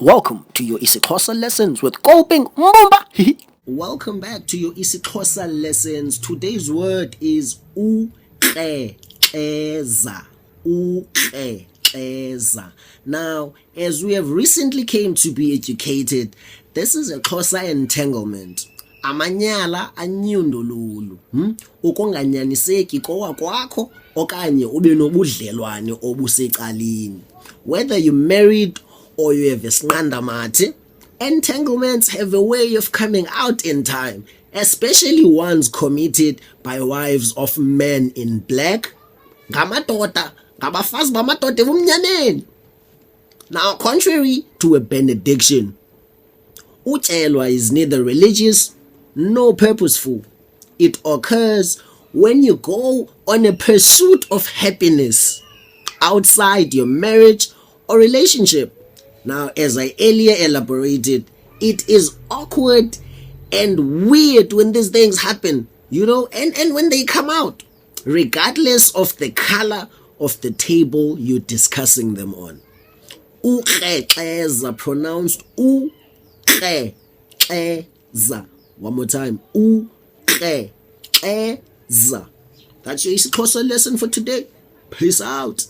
Welcome to your IsiXhosa lessons with Kolping Mbumba. Welcome back to your IsiXhosa lessons. Today's word is Ukrexeza. Ukrexeza. Now, as we have recently came to be educated, this is a Xhosa entanglement. Amanyala, anyundululu. Ukunganyaniseki, kowakwakho, okanye ubenobudlelwane, obusecaleni. Whether you're married or you have a mathe, entanglements have a way of coming out in time, especially ones committed by wives of men in black, bamadoda, abafazi, bamadoda, ebumnyameni. Now, contrary to a benediction, utyelwa is neither religious nor purposeful. It occurs when you go on a pursuit of happiness outside your marriage or relationship. Now, as I earlier elaborated, it is awkward and weird when these things happen, and when they come out, regardless of the color of the table you're discussing them on. Ukrexeza, pronounced Ukrexeza. One more time, Ukrexeza. That's your IsiXhosa lesson for today. Peace out.